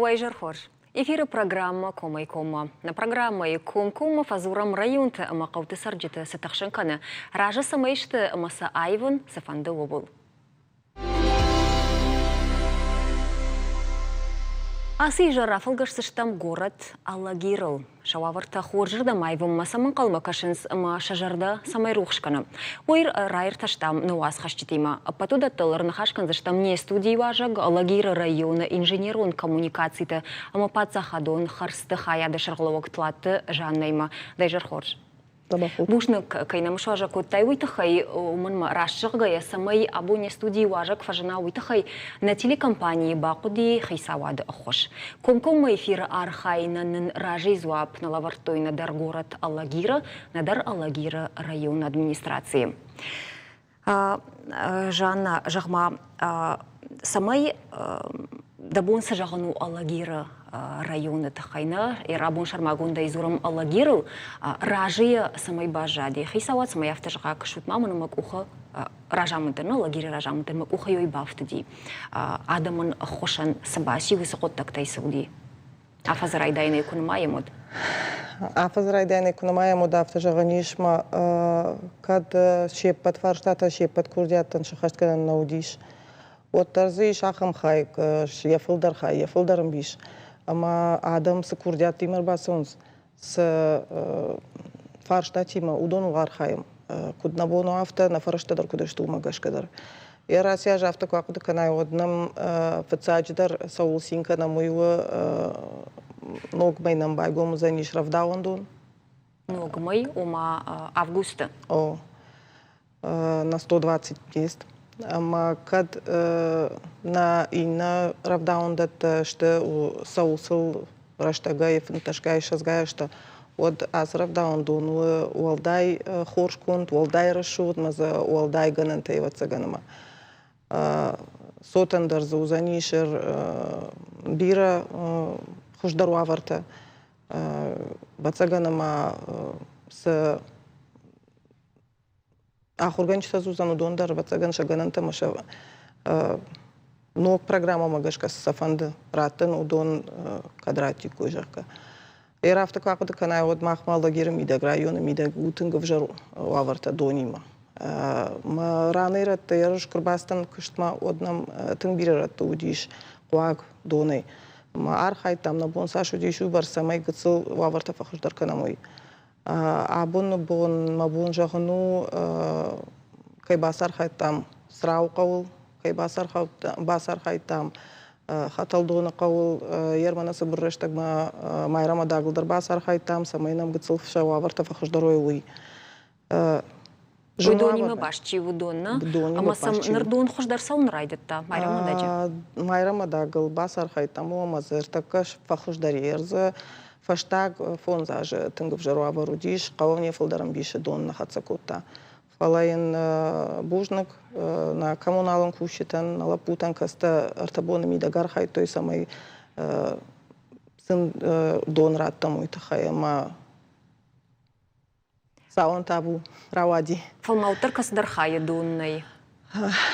Уайжар хор. Эфиры программа «Комай-кома». На программе «Ком-кома» фазурам районты амақауты сарджеты сатақшынқаны. Ражы самайшты амаса айвын сафанды обыл. Асы жарафылгаш сыштам город Аллагирыл. Шававарта хоржырда майвым масамын қалма кашынс ама шажарда самай рухшканы. Ойр райр таштам нуаз хаштитима. Патуда тылыр нахашкан заштам не студии важаг Аллагира района инженерон коммуникацийты ама патсахадон харсты хаяды шарғылы оқтылаты жаннайма. Дайжар хорж. Бушны кайнам шажак оттай уйтахай умын рашчыгая самай абоне студии важак фажана уйтахай на телекомпании бақуди хайсавады хош. Комкома эфир архайнанын ражи зуап на лавартой надар город Аллагира, надар Аллагира район администрации. Жанна жагма самай дабон сажагану Аллагира районы тахайна и рабон шармагунда изурам Аллагиру ражия самай бажади хисават самай автажга кшут мамын макуха ражамынтын Аллагири ражамынтын макуха йой бафтыди адамын хошан сабаси высокот тактай сауди афазрайдайна экономаемод афазрайдайна экономаемод автажга нишма кад шеппат фарштата шеппат курдиаттан шахашткан наудиш вот тарзи шахам хай яфылдар хай яфылдарым биш ама адам с курдят тимер басонс с фаршта тима удон угар хайм кудна бону авто на фарштадар кудашты умагашкадар я сяжа авто какуда канай однам фацадждар саул синка на моего ногмай нам байгому за ниш равдаундун ногмай ума августа о на 120 есть ама кад на ина равдаундат што саусыл раштагаев нташгай шазгай што од аз равдаундун уалдай хоршкунд уалдай рашуд маза уалдай ганантай вацаганама сотандар за узанишер бира хуждару аварта вацаганама с Ахурганчиса Зузану Дондар, Вацаган Шагананта Машава. Но программа Магашка Сафанда Ратан Удон Кадрати Кujaka. И рафта как это канай от Махмала Герамида района Мида Гутинга в жару Аварта Донима. Ма ранера Тайрш Курбастан Куштма однам Тангбират Удиш Куаг Доной. Ма Архай там на Бонсашу Дишу Барсамай Гацл Аварта Фахуждар Канамой. Абон бон мабон жахну кай басар хайтам срау қаул кай басар хайтам хаталдуна қаул ерманасы буррештагма майрама дагылдар басар хайтам самайнам гыцыл шававарта фахуждарой уй Жудонима башчи удонна ама сам нырдон хуждар саун райдетта майрама даджа майрама дагыл басар хайтам омазер такаш фахуждарерза Фаштаг фонзаже тынгып жару аварудиш, қауавне фылдарым биші дон на хацакота. Фалайын бужнық на коммуналын кушетан, на лапутан каста артабоны мидагар хай той самай сын дон раттаму итахай, ама саун табу равади. Фалмаутар касдар хай доннай.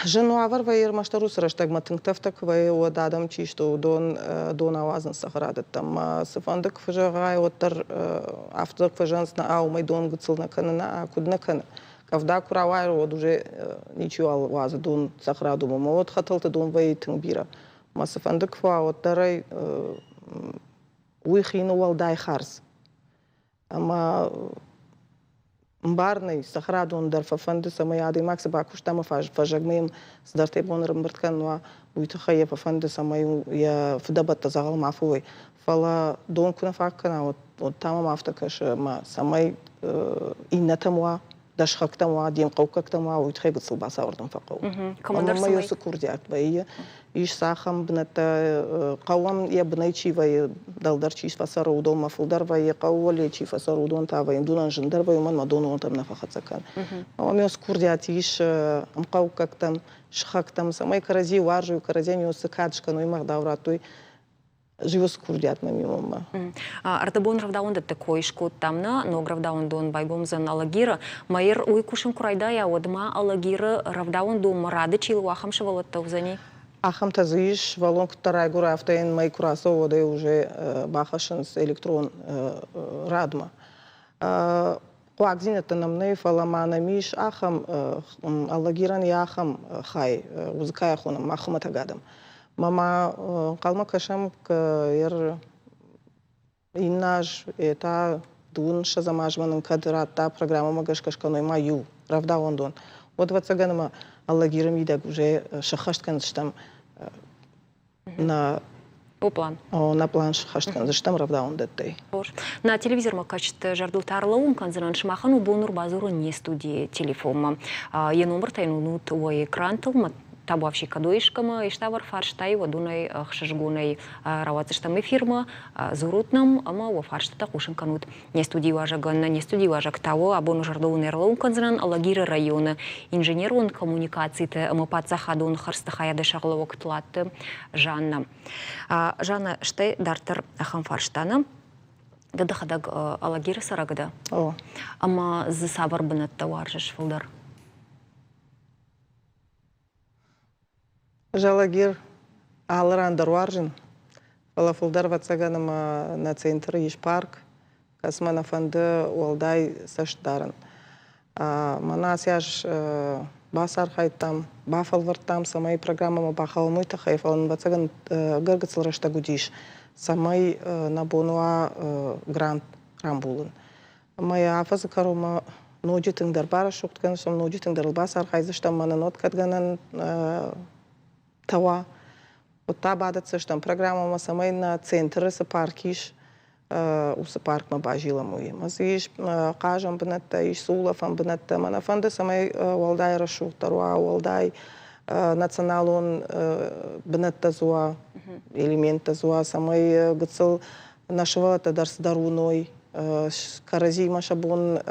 Жену авар вайер маштару сраштаг матынгтафтак вай одадам чишто дон авазын сахарадат там сафандык фажагай оттар авток фажанс на ау майдон гыцыл на канана а кудна кана кавда куравай од уже ничего авазы дон сахараду ма от хаталта дон вай тынгбира ма сафандык фа оттарай уйхину валдай харс ама Барный сахрадон дар фафанды самай ады макса бакуштама фажагмем сдарте бонрым бырткан ва уйтахая фафанды самай я фдабатта загал мафуй фала дон куна факкана от тамам автакаш ма самай иннатамва дашхактамва дем қаукактамва уйтхайгы сылбаса ордын фақау командар самай майосы курдиат вай иш сахам бната қауам я бнайчи вай далдар чиш фасара удон мафулдар вай қауле чи фасара удон та вай дунан жындар вай ман мадон там нафахацакан майосы курдиат иш қаукактам шхактам самай карази варжу карази майосы кадшка но имах давратуй живос курдиат мамимама артабон равдаунда такой шкот тамна но равдаундон байгомзан Аллагира майер уйкушин курайдая одма Аллагира равдаундон марады чил вахам шавалат таузани Ахам тазиш, валон кутарай гура автоен май кураса оде уже бахашынс электрон радма. Қуақзинетті намней фаламана миш ахам аллагиран яхам хай узкая хунам махума тагадам. Мама қалма кашам ер иннаж это дун шазамажманым кадрата программа магашкашканой маю равда ондон. Вот вацаганама аллагирам идак уже шахашткан штам на на план шахашткан штам равда ондетей. На телевизор макачт жардул тарлаун канзран шмахан у бонур базуру не студии телефома. Я номер тайнунут у экран толмат. Табавший кадоишкама, иштавар фарштай вадунай хшажгунай равацыштам фирма зурутнам, ама во фарштата кушин канут. Не студии важаган, не студии важак того, абону жардоун эрлаун канзран алагиры района. Инженер он коммуникации-то ама пацахадун харстахаяды шагловок тлатты Жанна. Жанна, штай дартер ахам фарштана. Дадахадаг алагиры сарагада. Ама за сабар бынатта варжаш фылдар. Жалагир алрандар варжин. Фалафулдар вацаганым на центр иш парк. Касмана фанды уалдай саштаран. Мана сяж басар хайттам, бафалвартам, самай программама бахалмуй тахай, фалан вацаган гыргацыл рашта гудиш. Самай набонуа грант рамбулын. Моя афазы карума нодитыңдар бара шуқткан, сом нодитыңдар басар хайзыштам мананот кадганан Тава. Вот та бадаться, что программа мы самой на центре сапаркиш, у сапарк мы бажила мой. Мы здесь кажем бнетта, иш сулафам бнетта, мы на фонде самой валдай рашу, таруа валдай националон бнетта зуа, элемента зуа, самой гцел нашего тадар сдаруной, каразима шабон,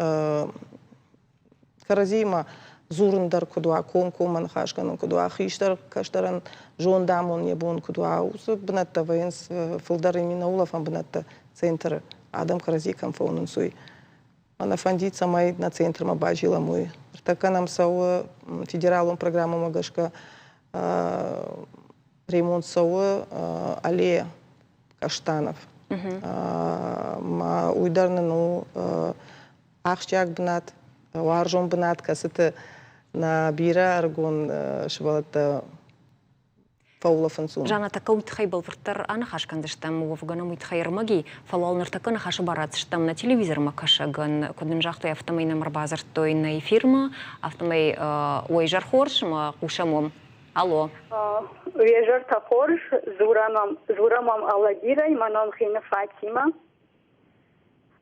каразима Зурндар кудуа конкоман хашкан кудуа хиштар каштаран жондамон ебон кудуа ус бнатта венс фулдар именно улафан бнатта центр адам каразикам фонун суй. Она фандит самай на центр мабажила мой. Така нам сау федералом программа магашка ремонт сау аллея каштанов. Ма уйдарны ну ахчак бнат варжон бнат касыты на бира аргон швалата фаула фансун. Жана така уйтхай балвыртар ана хашкандыштам уфгана уйтхайр маги фалалнар така на хаша баратыштам на телевизор макашаган кудын жахтой автомай номер базар той на фирма автомай ойжар хорш ма кушамом. Алло. Ойжар та хорш зурамам алагира и манон хина Фатима.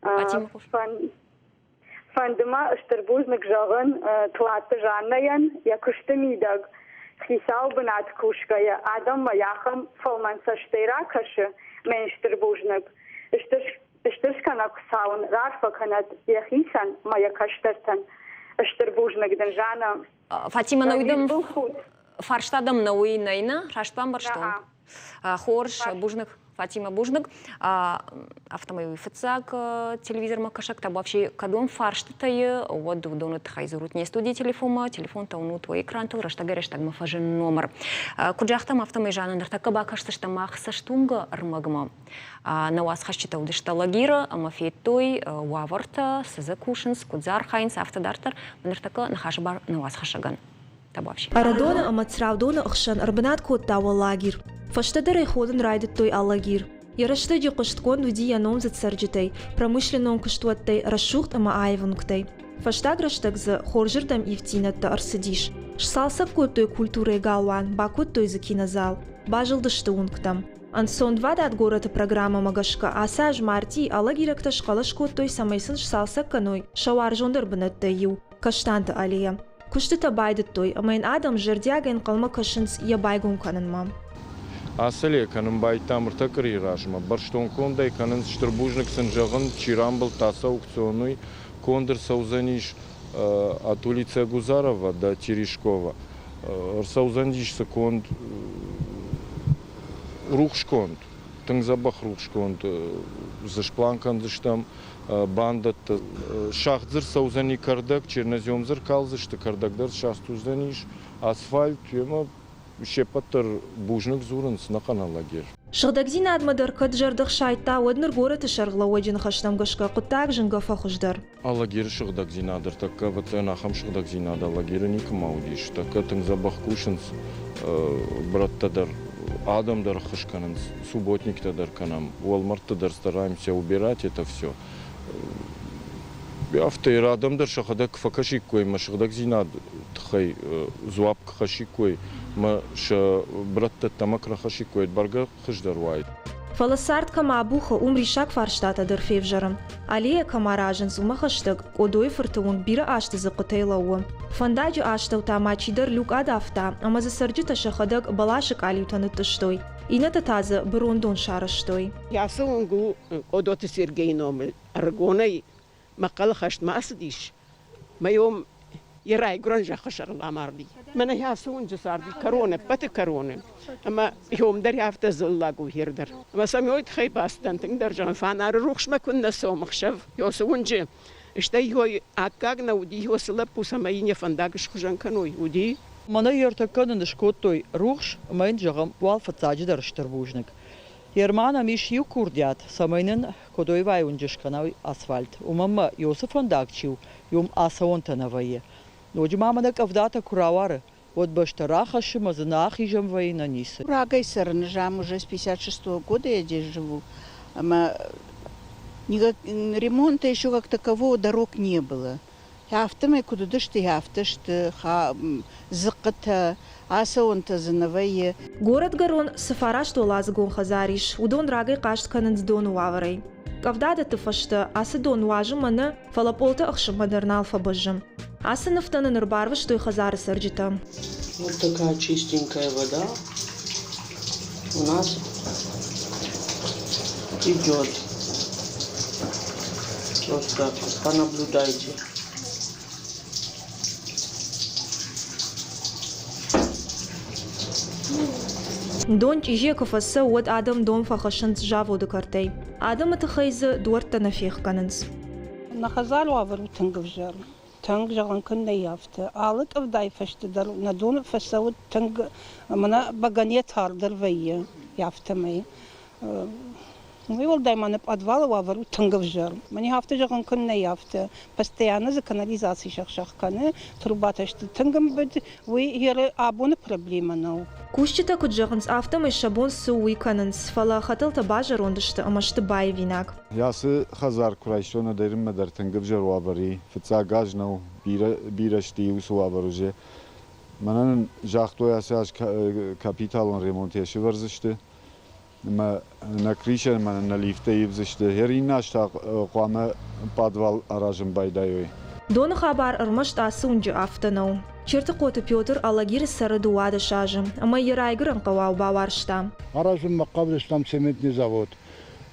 Фатима хош. Фандыма штырбузнык жағын туатты жаннаян, якышты мидаг. Хисал бынат кушкая, адам маяхам фалманса штыра кашы, мен штырбузнык. Штыршкана кусаун, рарфа канат яхисан, мая каштыртан. Штырбузнык дын жана. Фатима науйдам фарштадам науйнайна, раштвам барштон. Хорш, бужнык. Фатима Бужнык, автомобиль фацак, телевизор макашак, там вообще кадом фарштатая, вот донут хайзурут не студии телефона, телефон тауну твой экран, то раштагареш так мафажен номер. Куджахтам автомобиль жанр так бакашта что махса штунга армагма. На вас хащита удишта лагира, амафетой, ваварта, сазакушенс, кудзар хайнс, автодартер, манер така нахашбар на вас хашаган. Табавши. Арадона амацравдона ахшан арбанат кот тава лагир. Фаштадар айходан райдет той аллагир. Ярашта ди кошткон вди яном зацарджитай, промышленном куштуаттай расшухт ама айвунктай. Фаштаг раштаг за хоржирдам ивтинатта арсадиш. Шсалсак кот той культурой галван, бакот той закиназал. Бажылдышты унктам. Ансон 2 дат гората программа магашка, асаж марти аллагиракта шкалаш кот той самайсын шсалсак каной, шавар жондар банатта ю, каштанта алия. Куштыта байдет той, амайн адам жердяген калма кашынс ябайгун канан мам. Асале канын байтам ртакри ражма, барштон кондай канын штырбужник сынжагын чирамбл таса аукционуй кондыр саузаниш от улицы Гузарова до Терешкова. Саузаниш конд рухшконд, тыңзабах рухшконд, зашпланкандыштам бандат шахтзыр саузани кардак, черноземзыр калзышты кардакдар шастузаниш, асфальт, ема шепаттар бужнак зурын снакана лагер. Шыгдагзин адмадар кад жардық шайтта одныр горы тышарғла оджин хаштамгашка құттаг жынға фахуждар. Алагер шыгдаг зинадыр, такка ватанахам шыгдаг зинада лагеры никам аудиш, такка тыңзабах кушынс браттадар, адамдар хышканынс, субботниктадар канам, Уолмарттадар стараемся убирать это все. Автоир адамдар шахадак факашиккой, ма шыгдаг зинад тхай зуап кхашиккой, ма ша братта тамак рахашиккой, барга хыждар вайд. Фаласарт кама абуха умри шак фарштата дыр февжарым. Алия камаражын зума хаштаг, одой фыртуын бира ашты зықытайлауы. Фандаджу аштау тамачидар люк адафта, ама засарджута шахадак балашык алютаны тыштой. Ината тазы бырондон шарыштой. Ясунгу одоты Сергейном аргонай مقال خشت ما أصديش ما يوم يراي جرنجة خشر الأماردي من ياسون جساردي كورونا بات كورونا أما يوم در يافت زلا جو هيردر أما سميوت خي باستن تقدر جان فانا روخش ما كنا سو مخشف يوسون جي اشتاي هو أكاغنا ودي هو سلبو سمايني فنداقش خجان كانوي ودي مانا يرتكن نشكوتوي روخش ما ينجغم والفتاج درشتربوجنك Yermana mish yu kurdiat, samaynin kodoy vay unjishkanav asfalt. Umama Yosef Andakchiu, yum asaontanavaye. Nojmamana kavdata kurawara, вот баштараха шимазанахижем война нисы. Рагай сарнжам уже с 56-го года я здесь живу. Ремонта еще как такового дорог не было. Яфтам и куда дышты яфташты, зыкыта, асаонта зановые. Город Гарон сафараш толаз гон хазариш, удон рагай кашт кананц дон уаварай. Кавдада тыфашты, асы дон уажым маны, фалаполта ахшым модернал фабажым. Асы нафтаны нырбарвы, что и хазары сарджита. Вот такая чистенькая вода у нас идет. Вот так, понаблюдайте. Дон чижеков асы от адам дон фахашынц жаводы картей. Адам это хайзы дуарта нафех канынц. Нахазар уавару тынгывжар. Тынг жаган кындай яфты. Алык авдай фаштыдар. Надон фасауд тынг мана баганет хардар вайя яфтамай. Мы вот дайманы подвал уавару тынгывжар. Мани хафты жаган кындай яфты. Постоянно за канализацией шахшахканы. Трубаташты тынгым бід. Вы хері абоны проблема нау. Кушчита куджагынц автом и шабон суи канынц. Фала хатыл табажа рондышты амашты бай винак. Ясы хазар курайшона дерим медер тынгывжар уавари. Фица гажнау бирашти усу уаваруже. Манан жахто ясы аж капиталон ремонтеши варзышты. На крыше, на лифте ивзышты. Херинашта қуама подвал аражым байдайой. Дон хабар армашт асы унжи автонау. Черты коты Петр Алагир сары дуада шажым. Ама ерайгырын қауау баваршта. Аражым мақаблиш там цементный завод.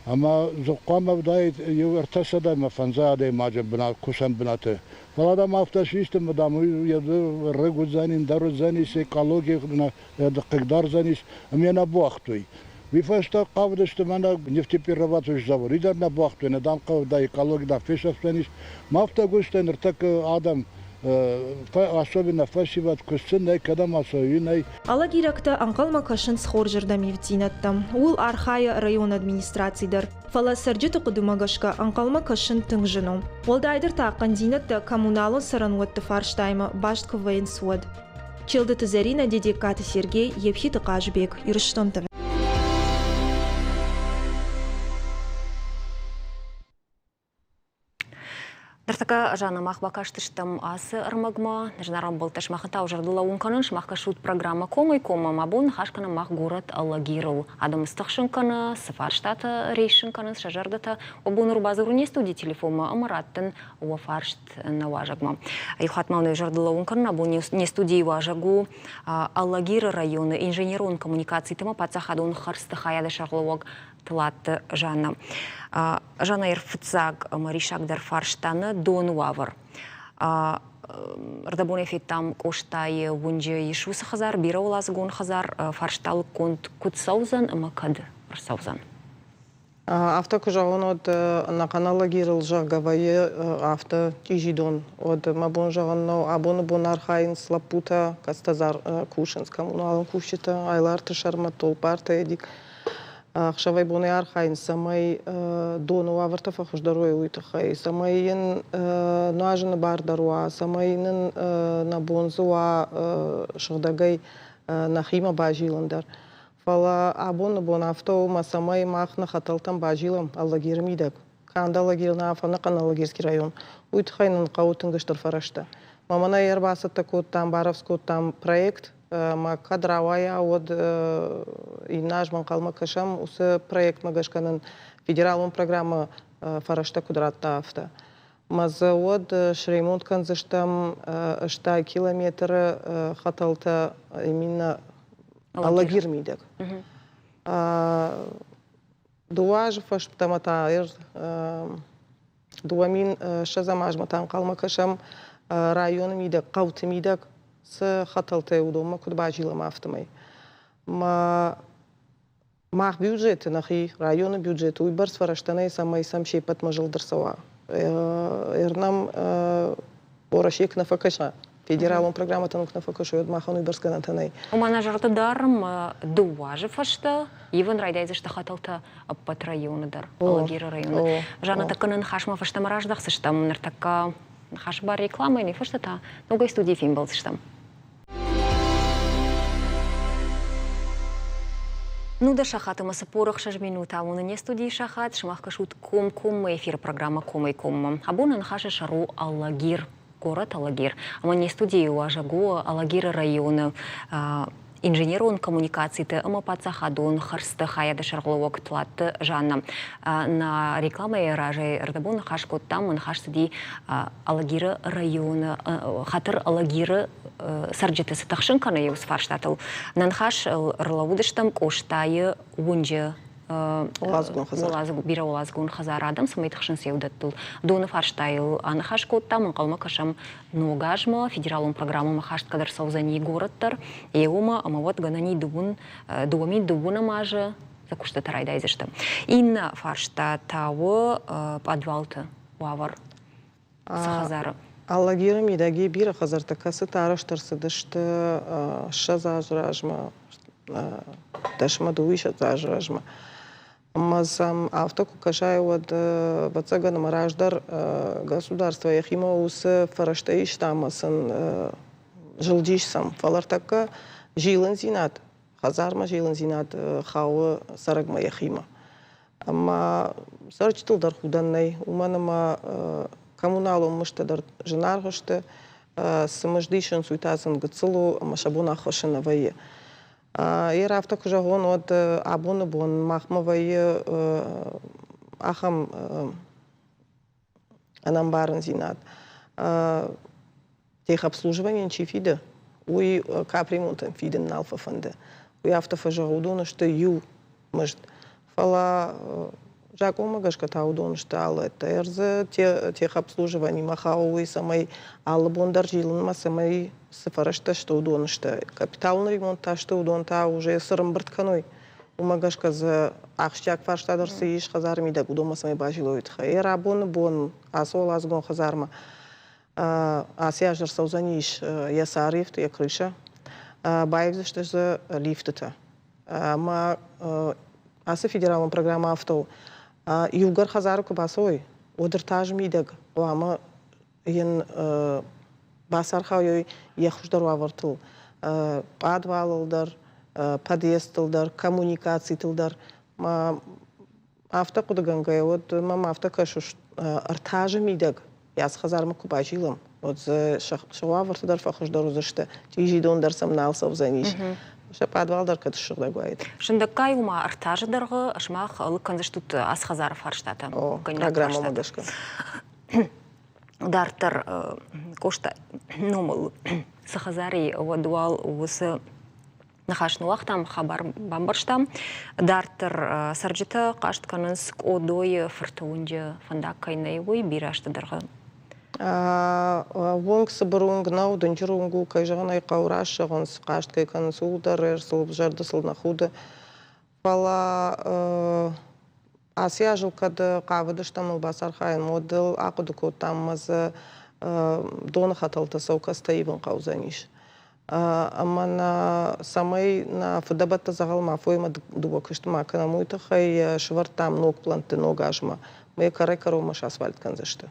Ама зоққама вдайт ювертасада мафанзаде маджа бна кушан бнаты. Валада мафташисты мадаму яды рыгу занин, дару занис, экология қыгдар занис. Амена буахтуй. Вифашта қавдышты мана нефтеперерабатывающий завод. Идар на буахтуй, на дам қавда экология да фешавстанис. Мафта гуштен ртак адам особенно фасиват кусцындай кадам асоюнай. Алагиракта анқалма кашын схоржырда мевтинаттам. Ул Архая район администрацийдар. Фала сарджыты қудымагашка анқалма кашын тыңжыну. Олдайдыр таққан динатта коммуналын сарануатты фарштайма башт квейн суад. Челдыты Зарина, Дедекаты Сергей, Епхиты Қажбек, Ирыштонтове. Дартака жана махбакаштыштам асы ырмагма, нежнарам болташ махатау жардыла унканын шмахка шут программа комой кома мабун хашкана мах город Алагиров. Адам стахшынканы, сыфарштата рейшынканы шажардата обун урбазы руне студии телефома амараттын уафаршт наважагма. Юхатмауны жардыла унканын абун не студии важагу Алагир районы инженерон коммуникации тыма пацахадун харсты хаяды шарловог тылатты жана. Жана ирфцаг маришагдar фарштаны дон уавар. Рдабон эфеттам коштай вунже ишусы хазар, бира улазы гон хазар, фаршталы конт кутсаузан, ама кад рсаузан. Авто кужагон от на канала гирил жагавае авто тижидон от мабон жаганно абоны бонар хайн слапута кастазар кушенс коммуналын кушита айларты шарма толпарта эдик Хшавай бонар хайн самай дону аварта фахуждаруй уйтахай самайын нажны бардаруа самайын на бонзуа шагдагай нахима бажиландар Фала абон бон авто масамай махна хаталтан бажилам аллагирмидак. Канда аллагирна афана каналагирский район. Уйтхайнын каутынгыштыр фарашта. Мамана ербасы такой там баровской там проект. Ма кадравая от инажман калма кашам усы проект магашканын федералун программа фарашта кудратта авто. Маза от шремонт канзыштам 100 километр хаталта именно Аллагир мидек. Дуаж фаш тамата дуамин шазамаж матан калма кашам район мидек каут мидек с хаталте удома куд бажила мафтамай. Мах бюджет нахи район бюджет уйбарс фараштанай самай сам шепат мажил дерсава. Эрнам орашек на факаша. Федералун программа танук на фокушу махан уйбарскан танай. У менеджерта дарм дуажи фашта, ивен райдайзе что хаталта пат района дар, аллагира района. Жана таканын хашма фашта мараждах сыштам, нартака хашба реклама не фашта та, много студий фильм был сыштам. Ну да шахат маса порох 6 минут, а не студии шахат, шмах кашут ком эфир программа ком. Абонан хаша шару аллагир. Город Аллагир. Амани студии уажагу Аллагира района. Инженер он коммуникации те пацахадон харста хаяда шаргловок тлат жанна. На рекламе ражей рдабон хашкот там он хашди Аллагира района. Хатыр Аллагира сарджите сатахшинкана еус фарштатл. Нанхаш рлаудыштам коштайы унже бира олазгун хазар адам самайтахшын сеудаттыл. Доны фарштайл анахаш коттам калма кашам ногажма федералун программа махашт кадар саузани городтар. Еума амават ганани дуами дубуна мажа закушта тарайдайзышты. Инна фаршта тауы подвалты уавар сахазары. Аллагира мидаги бира хазарта касы тараштарсы дышты шазажражма дашма дуиша зажражма. Мазам авто кукашай от бацага на мараждар государства яхима усы фараштаиш тамасын жылдиш сам фалартака жилын зинат хазарма жилын зинат хауы сарагма яхима. Ама сарчтылдар худаннай уманама коммуналом мыштадар жинаргышты сымыждишын суйтасын гыцылу машабуна хошиновае. Ера авто кужагон от абоны бон махмавай ахам анамбарын зинат. Техобслуживание чифида. Уй капремонтен фиден налфа фанде. Уй автофажагудон что ю может. Фала жакома гашка таудон что ал это эрзе техобслуживание махауи самой албондар жилынма самой сафарашта что удон что капиталный ремонт та что удон та уже сырым быртканой умагашка за ахшчак фарштадыр сыйш хазармида удома самой бажилоит хай рабон бон асол азгон хазарма асяжыр саузаниш ясарифт я крыша байвзе что за лифтата ма асы федералун программа авто югар хазарку басой одыр тажмидак ама ен басархай яхуждар авартыл подвалылдар подъездылдар коммуникациятылдар авто кудагангай вот мама авто кашуш артажмидак яс хазарма кубажилам вот шававартдар фахуждар узышты тижидондар самналсов заниш Ша подвалдар катышыгда гуайт. Шындакай ума артаждаргы ашмах лыкканзыштут асхазар фарштата. Программа магашка. Дартер кошта номал сахазари вадуал усы нахашны вақтам хабар бамбарштам. Дартер сарджита каштканыз одой фыртуынжы фандаккайнай ой бираштадаргы. Вонг сабарунг нау дончерунгу кайжаганай каураш гон скашт кай консулдар ерсул жарды сылнахуда. Фала Асия жылқады қавыдыштамыл басар қайын модел ақыды көттамызы доны қаталты саукаста ибін қаузаниш. Амана самай на фудабатта загалма фойма дуба кыштыма канамуйты хай швартам ног планты ногажма. Мы карай каромаш асфальт канзашты.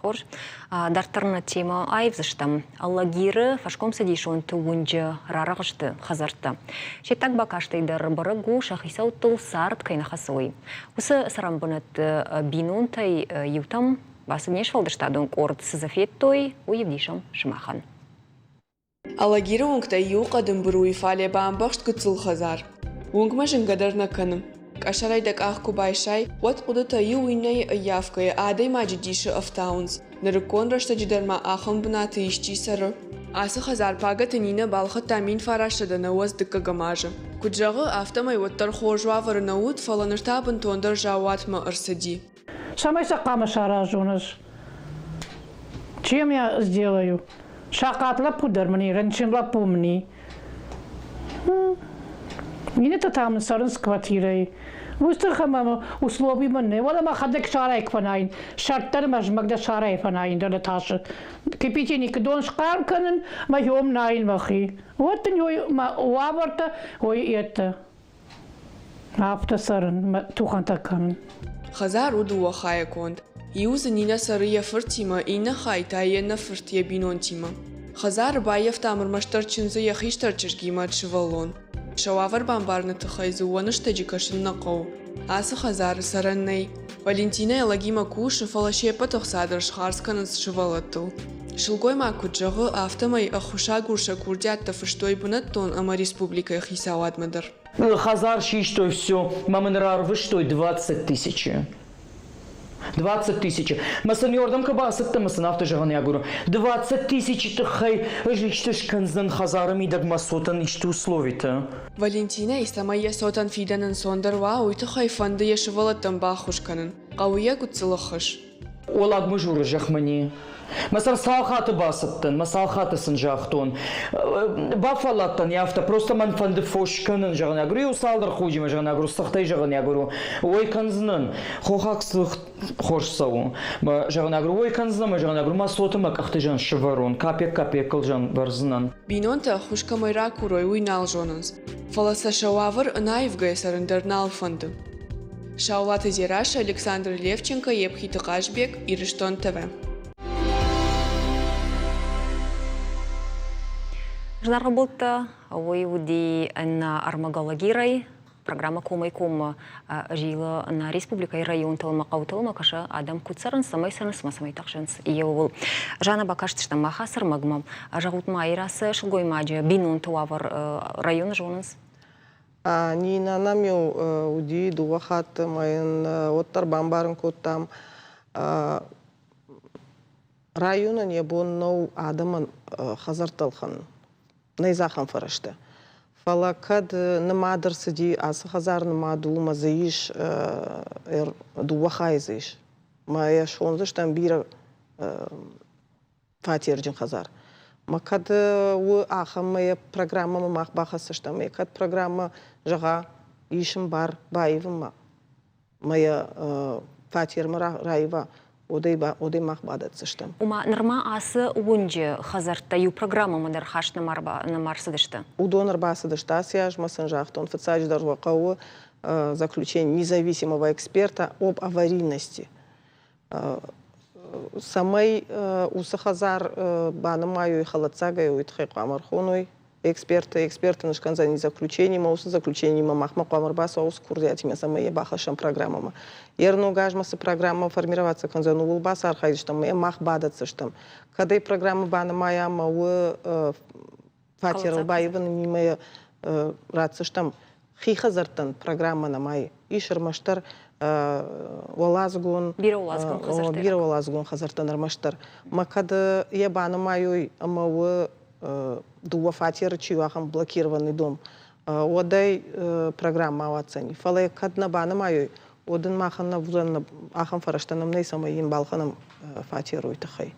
Хорш. Дартарна тема айвзыштам. Аллагиры фашком садишон тугунжа рарағышты хазарты. Шеттак бакаштайдар барагу шахисау тыл сарт кайна хасуй. Усы сарамбанат бинонтай ютам басы нешвалдыштадың корд сызафеттой уевдишам шымахан. Аллагиры оңқтай юқадым бұруи фале бамбақшт күтсіл хазар. Оңқма жынгадарна каным. Кашарайдак ахку байшай, вот кудыта юуйнай явкая адай маджидиши автаунс. Нарыкон рашта джидарма ахам бнаты ищи сары. Асы хазар пага тынина балха тамин фараштада на уаз дыка гамажа. Куджағы автомай оттар хожуа варнаут фаланыртабын тондар жауатма арсади. Самайса кама шаражунас. Чем я сделаю? Шакатла пудармани, ранчинла пумни. Мине-то там сарен с квартирой. Вустахама условий мне. Вала ма хадек шарайк фанайн. Шартар мажмагда шарай фанайн да Наташа. Кипятильник дон шкарканен, моем найн махи. Вот нёй ма уаварта, ой это. Автосарен тухантакан. Хазар удуа хая конд. Иуза нина сария фертима ина хайта ена фертия бинонтима. Хазар баев тамыр маштарчинза яхиштарчишгима чвалон. Шауавар бамбарны тахайзу уаныштаджи кашын нақау. Асы хазар сараннай. Валентина элагима куши фалашепа тахсадыр шхарсканыз шывалаттыл. Шылгой макуджағы автомай ахуша гурша курдятта фыштой бунаттон ама республика хисауадмадар. Хазар шиштой все. Мамынрар выштой 20 тысяч. 20 тысяч. Масын yorдам кабасытты масын автожағын я говорю. 20 тысяч тахай жиштыш канзан хазарым идаг масотан ишты условита. Валентина истамая сотан фиданын сондарва уйтахай фанды ешывалаттан бахушканын. Қауия гуцылықыш. Олаг мұжуры жақмани. Масар салхаты басыптын, масалхатысын жақтон. Бафалаттан яфта, просто ман фанды фошканын жағын я говорю, салдар худима жағын я говорю, сақтай жағын я говорю. Ой канзынын, хохақсық хошсау. Жағын я говорю, ой канзынын, жағын я говорю, масотыма қақты жан шыварон, капек қыл жан барзынан. Бинонта хушкамайра курой уйнал жоныныз. Фаласа шауавыр наивгай сарындарнал фанды. Шаулаты Зираша, Александр Левченко, Епхиты Қашбек, Ирыштон ТВ. Жнарға болтта, ой уди на армагалагирай, программа комай-кома жила на республика и район талма қауталма каша адам куцарын самай тақшынс еуыл. Жана бакаштыштан махасыр магмам, жағутма айрасы шылгой маджа бинун туавар район жоныз? Нина намел уди дуахат майын оттар бамбарын коттам районын ебоннау адамын хазарталхан. Найзахан фарашты. Фалакад намадыр сиди асы хазар намаду мазаиш дуахайзиш. Мая шонзыштан бира фатирджин хазар. Макад у ахам моя программа мах бахасыштам. Макад программа жага ишим бар баевыма. Моя фатирма райва. Одай мах бадатсыштам. Ума нырма асы уынжы хазарта ю программа мадыр хаш намарсыдышты? Удоныр басыдышты асияжмасын жақтон фацаждар вақауы заключение независимого эксперта об аварийности. Самай усы хазар банымаю и халатсагай уйтхай қамархоной эксперты нышканзани заключением, усы заключением махма қамарбаса усы курдиатиме самай бахашам программама. Ерну гажмасы программа формироваться канзану улбаса архайдыштам, мах бадатсыштам. Кадай программа банымая мауы фатирал баевын нимая ратсыштам. Хихазартан программа намай ишермаштар Олазгун, бир олазгун хазартан армаштар. Макада я банымаю мауы дуа фатиры чивахам блокированный дом. Одай программа оцени. Фалай кадна банымаю Один махана вузан ахам фараштанам нейсама ин балханам фатиру итахай.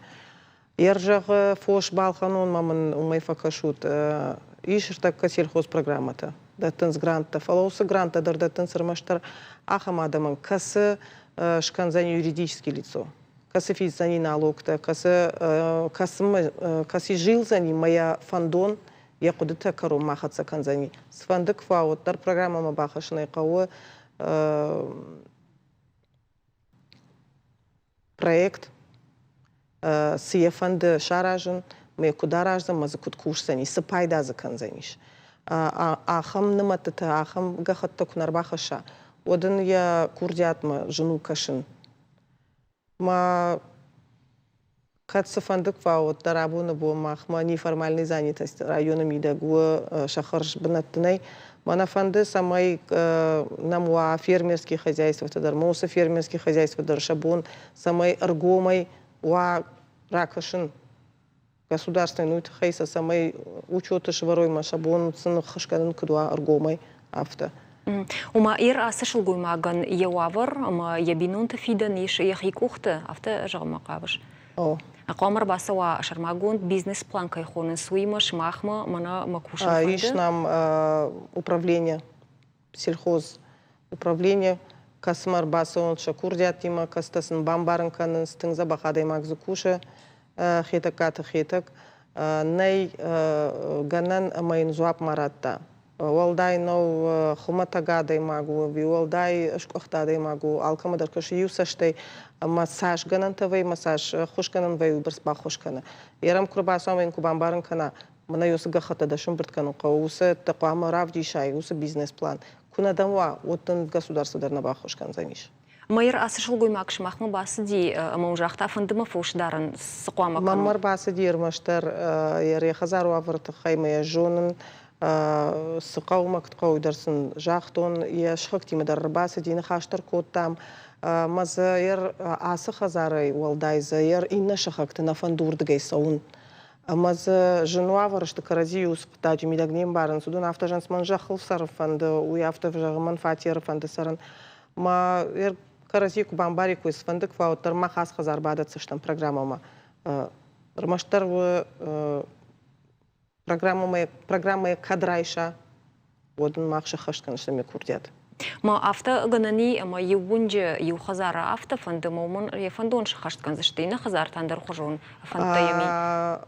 Ержах фош балханон маман умай факашут. Ишер так сельхоз программата. датынс грантта, фалаусы гранта дар датынс рмаштар ахам адамын, касы шканзани юридическое лицо, касы физзани налогта, касы жил зани моя фондон, я куда-то кору махаться канзани. С фондык фаут, дар программа мабахашной кауы проект сие фонды шаражын, мы куда ражзам, мазы куд кушсани, сыпайда за канзаниш. Ахам ныматыта, ахам гахатта кунарбахаша. Одан я курдятма жену кашин. Ма катса фондык фаут, дарабуна бу махма неформальной занятость района Мидагу шахарш бнаттынай. Мана фонды самой намуа фермерские хозяйства, тадар моуса фермерские хозяйства, дар шабун, самой аргомой уа ракашин. Государственный, ну это хайса самой учеты шварой машабун, цену хашканын кудуа аргомой авто. Ума ир асышыл гуймаган евавар, ама ябинунта фидан иш яхикухта авто жагма кабыш. Акамар басава шармагун бизнес-план кайхонын суима шмахма мана макушин фонды. Иш нам управление, сельхоз управление, касмар басавон шакурдятима, кастасын бамбарынканын стың забахадай магзукуша, хетаката хетак, ней ганан амайн зуап маратта. Уалдай нау хуматагадай магу, виуалдай шкохтадай магу, алкамадар каши юсаштай массаж ганантавай, массаж хушканан вай уберспа хушкана. Ярам курбасам ин кубамбаран кана, мана юса гахата да шумберткану, кауса такуама равдишай, уса бизнес-план. Кунадамва, оттан государство дарнаба хушкан замиш. Майыр асышыл гуймак шмахма басы ди маужахта фындыма фушдарын сықуама кану? Мамар басы ди ермаштар, яре хазару авырты хаймая жонын, сықаума кытқау дарсын жақтон, я шықтимы дар басы дini хаштар коттам, мазы ер асы хазары уалдайзы, ер инна шықақты нафандурдыгай сауын. Мазы жыну авырышты карази юсқта жемидагнем барын, судын автожансман жақыл сарыфанды, уй автожағыман фатер фанды сарын. Ма ер карази кубамбари куй сфандык фауттар махас хазар бадат сыштан программама. Рмаштар программа кадрайша, одын мақшы хаштқан штаме курдят. Ма авто ганани ма юбунже юхазара авто фанды момын ефандон шахашткан заштейна хазар тандар хожон фантаями.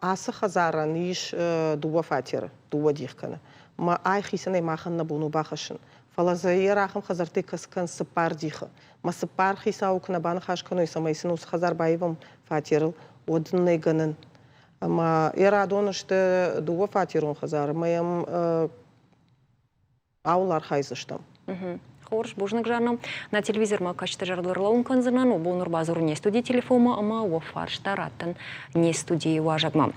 Асы хазара ниш дуба фатер, дуба дихкана. Ма ай хисанай махан набуну бахашын. Фалазаир ахам хазарты каскан сыпар диха. Ма сыпар хисаук набан хашкану самайсын ус хазар байвам фатерл одынный ганын. Ма ера донышты дуба фатерун хазар. Маям аулар хайзыштам. Хорш, бужнак жаным. На телевизор ма качты жарлырлаун канзынан, обу нурбазуру не студии телефома, ама уафарш тараттан не студии важагма.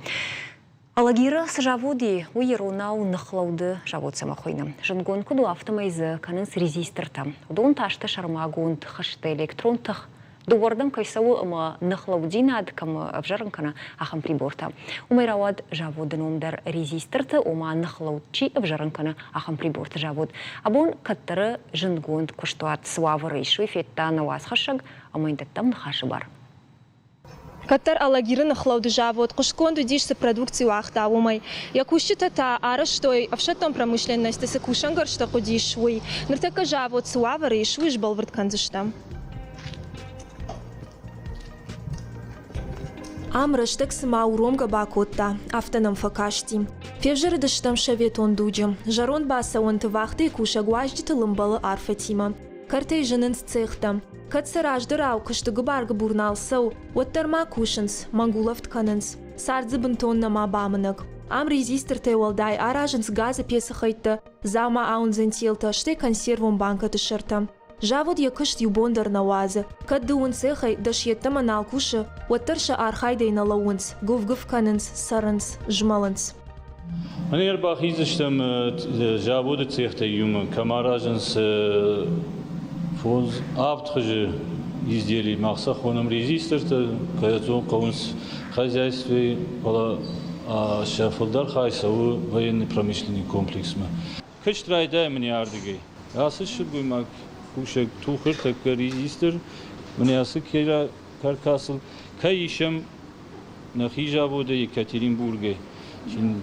Алагира сажаводи уйерунау нахлауды жавод самахойна. Жангон куду автомайзы канынс резисторта. Удон ташты шармагунд хашты электронтах. Дубордан кайсаву ама нахлаудинад кам обжаранкана ахам приборта. Умайравад жаводын омдар резисторты ома нахлаудчи обжаранкана ахам приборта жавод. Абон каттары жангонд куштуат свавары ишу эфетта наваз хашаг, амайндаттам нахашы бар. Каттар алагиры нахлауды жавод, кушконду дишсы продукции уахта умай. Якущита та араштой, авшатом промышленности сакушангар что кудишуй. Ныртака жавод суавары ишуиш балвард канзыштам. Амрыштык сыма уромга бакотта, автоном факашти. Февжыры дыштам шавет он дуджи. Жарон баса он тывахты куша гуажди тылымбалы арфатима. Картай жынын цехта. Катсараждырау кыштыгы баргы бурналсау, оттарма кушынс, мангулов тканынс. Сардзыбын тоннама бамынық. Ам резистор тайвалдай аражынс газы песы хайты, зама аун зентилта, шты консервум банка тышырта. Жавод якышт юбондар навазы. Кадды он цехай дашьеттама налкушы, оттарша архайдай налауынс, гув-гув канынс, сарынс, жмалынс. Манер бахизыштам жаводы цехта юмы, камаражынс фоз авторы изделий махсах оном резисторта, каятон каунс хозяйстве пала шафалдар хайсаву военный промышленный комплекс ма. Качтрайдай мне ардыгай. Асыш гуймак кушак тухыр такка резистор, мне асы кера каркасыл кайишам на хижавода Екатеринбурге. Чин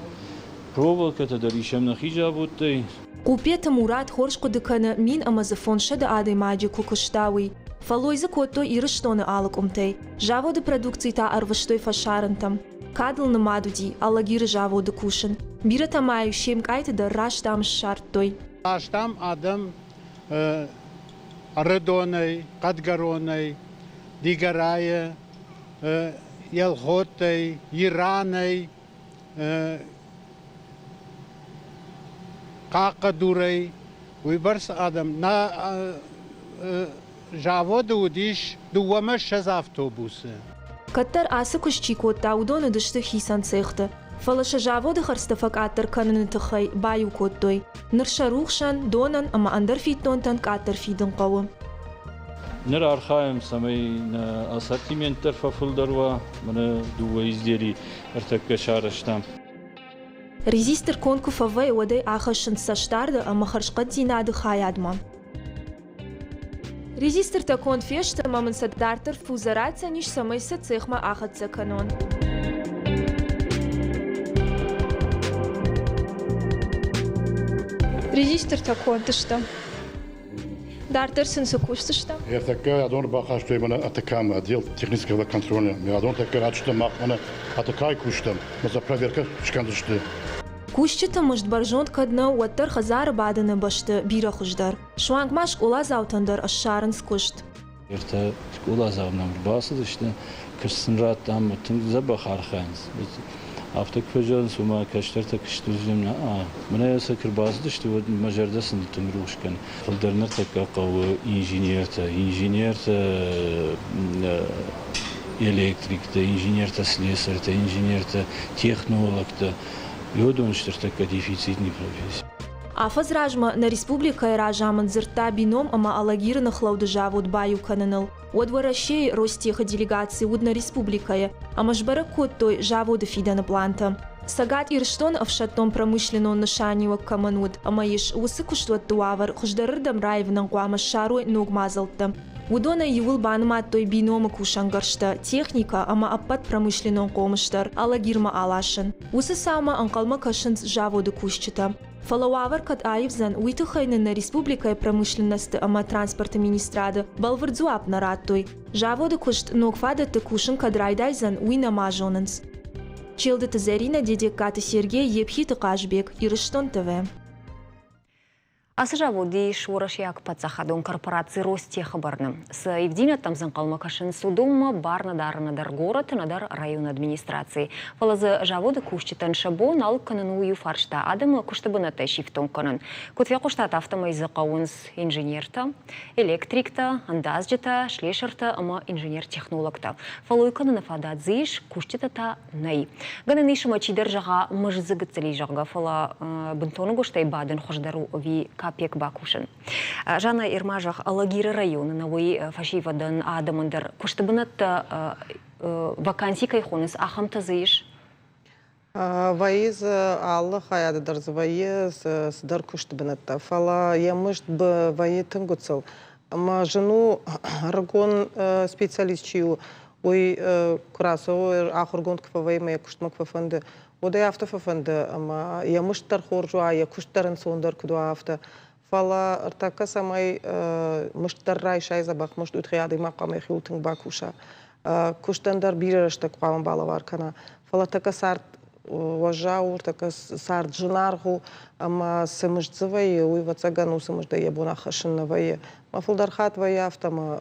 проволока тадар ишам на хижавода. قوبيت مراد خورش قدكنا مين أما زفون شد آدي ماجي كوكشتاوي فالويزا كوتو يرشتون آلك أمتي جاوو دي برودكتي تا أرفشتوي فشارنتم كادل نمادو دي ألاغير جاوو دي كوشن بيرتا مايو شيمك آيت در راشتام الشارتوي راشتام آدم ردوني قدقروني دیگرای یلخوتی ایرانی قاقدوری وی برس آدم نا جاود ودیش دوامش شزاف توبوسه كتر آسكوش چيكو تاودون دشت خيسان سيخته فلش جاود خرستفك آتر كنن تخي بايو كوتوي نرشا روخشان دونن اما اندر فيتون تن كاتر فيدن قوم نر أرخايم سمين أساتيمنتر ففلدروا من دوائز ديري ارتك شارشتام ريزيستر كونكو فوي ودي آخشن ساشتارد اما خرش قدي ناد خاياد مام ريزيستر تكون فيش تماما سدارتر فوزرات سنيش سمي ستسيخ ما آخد سكنون ريزيستر تكون تشتم دارتر سنسكوش تشتم Я така адон баха што има атакам отдел технического контроля. Я адон така рачта махана атакай куштам. За проверка шкандышты. كوشتا مشت برجوند كدنا وتر خزار بعدنا بشت بيرا خجدار شوانك ماش قولا زاوتندر الشارن سكوشت يرتا قولا زاونام باسد işte kışsın rahattan bütün zabah arxans Aftak fajans وما كشتر تكشتو زمنا من يسكر باسد işte مجردسن تمروشكن فلدرنا تكاقو инженерта электрикта инженерта слесарта инженерта технологта Йодон штыртака дефицитный профессия. Афаз ражма на республика и ражаман зерта бином ама алагир на хлаудажавод баю кананал. Одворашей ростеха делегации удна республика ама жбаракот той завода фидана планта. Сагат ирштон авшатом промышленно ношаниwa камануд ама еш усыкуштуат туавар хуждарырдам райвнан куама шаруй ногмазалтам. Удона юл банмат той бинома кушангаршта техника ама аппат промышленный комыштар алагирма алашын. Усы сама анкалма кашын заводы кушчита. Фалауавар кат айвзан уйтыхайны на республика промышленности ама транспорта министрады балвардзуап нараттой. Заводы кушт ногфада ты кушын кадрайдайзан уйна мажонынс. Челды Тазарина, Дедекаты Сергей, Епхиты Кашбек, Ирыштон ТВ. Асыжаводи шуырашияк пацахадон корпорации Ростеха барны. С Евдина там занкалмакашын судома барна дарынадар город, надар район администрации. Фалазы заводы кушчитан шабон алканын уyu фаршта адымы куштабыната шифтон канын. Котвя куштат автомайзы қауынс инженерта, электрикта, андазжита, шлешерта, ама инженер-технологта. Фалуй канын фададзиш кушчитата най. Ганын ишыма чидер жаға мыжзыгыцели жаға фала бынтоны гуштай бадын хождару ви капек бакушын. Жана Ирмажах алагиры районы навой фашивадан адамандар куштабынатта вакансий кайхоныс ахам тазыш? Ваиз аллы хаядыдар ваиз сдар куштабынатта. Фала ямышт бы ваи тынгуцел. Ама жену аргон специалист чию ой курасо ахургон кфавай мая куштмак фафанды. Ода яфта фафанды, ама ямыштар хоржуа, я куштарын сондар кудуа афта. Фала артака самай мыштар рай шай забах, мышт утхияды мақамай хилтың бакуша. Куштандар бирарышта куам балавар кана. Фала така сарт важаур, така сарт жынаргу, ама сымыштзывай, уйвацагану сымышда ябуна хашыннавай. Ма фулдар хатвай афтама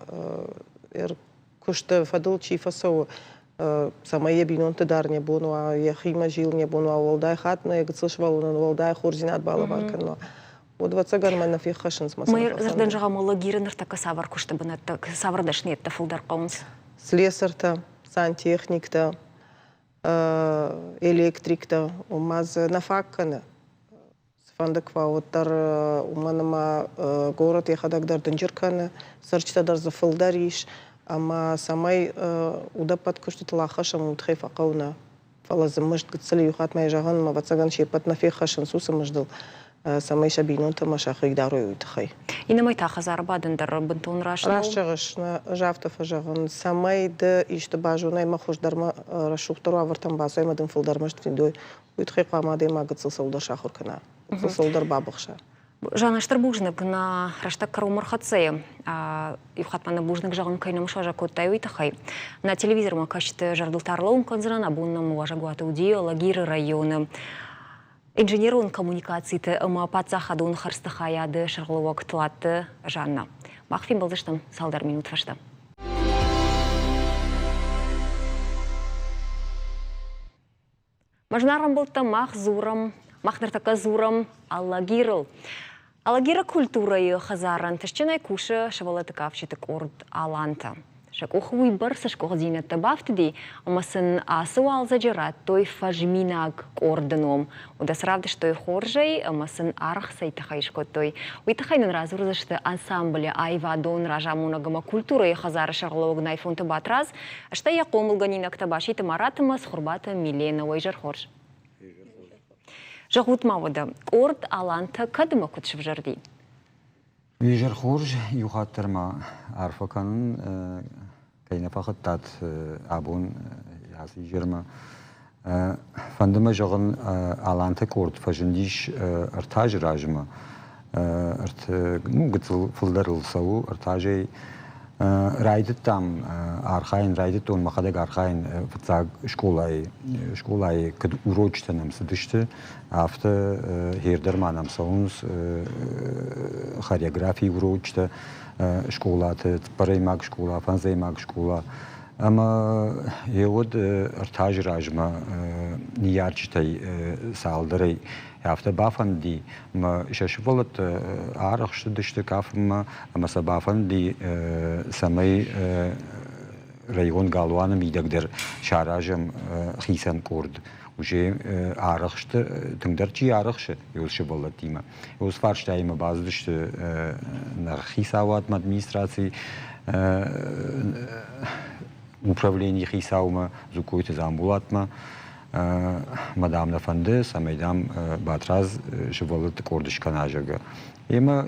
кушта фадыл чифасау. Самая бинон тадар не бону, а я хима жил не бону, а волдай хатна, я гцышвал на волдай хорзинат балавар канно. Вот вацаган мана фи хашин смысл. Мы зардан жага малагирнер така савар куштабынат, савар дашнет та фулдар qaunс. Слесарта, сантехникта, электрикта, умаз нафаккана. Сфандаква оттар уманама город я хадагдар данжиркана, сарчтадар за фулдариш. Ама самай удапат куштит лахашам утхайфа қауна. Фала замышт гцали юхат май жаган ма вацаган шепат нафи хашан суса маждал. Самай шабинон тама шахик дарой утхай. И на майта хазар бадендар бентон рашнал? Рашчагаш на жавтафа жаган. Самай да ишта бажуна има хождарма рашухтару авартам басу има дын фылдармашт финдой. Утхай қамады има гцал саулдар шахур кана. Гцал саулдар бабықша. Жана Штарбужник на раштак Карумар Хацея. Юхатмана Бужник жағын кайнам шажа коттай уйтахай. На телевизор макашты жардылтарлауын конзран абуннам уважагуаты уди Алагир районы. Инженерун коммуникацияты ама патсахадун харстахаяды шарғылуак тылатты жанна. Махфин балдыштым, салдар минут фашта. Мажнарам болта махнартака зурам Алагирл. Алагира культурайы хазаран тышчынай кушы шавалаты кавчитык орд аланта. Шакух уйбар сашкух зинетті бафтыди, амасын асу алза жират той фажминаг орденом. Удасравды штой хоржай, амасын арх сайтахай шкотой. Уйтахайнын разурзашты ансамбле айвадон ражамунагама культурайы хазары шарлоугнай фунты батраз, ашта яқомылганинак табашиты маратымас хурбата Милена ойжар хорж. Жағут мавыды, орд аланта кадыма күтшіп жарды? Вижер хорж юхаттырма арфаканын кайна фақыттат абун ясы жерма. Фандыма жағын аланта корд фажындиш артаж ражыма. Гыцыл фылдарылсау артажай райдыт там архайн райдыт он махадак архайн фцаг школай кад урочта нам сыдышты авто хердерма нам саунс хореографии урочта школаты параймак школа фанзаймак школа ама евод артаж ражма ниярчтай салдырай After Bafan die ma шашволот арахшты дышты кафма ама сабафан ди самай район галуаным идагдер шаражам хисан корд уже арахшты тыңдарчи арахшы юлшволот дима юс фарштайма баздышты на хисават администрации управление хисаума зукойты замбулатма Мадам нафанды, самайдам батраз живолыты кордыш канажага. Ема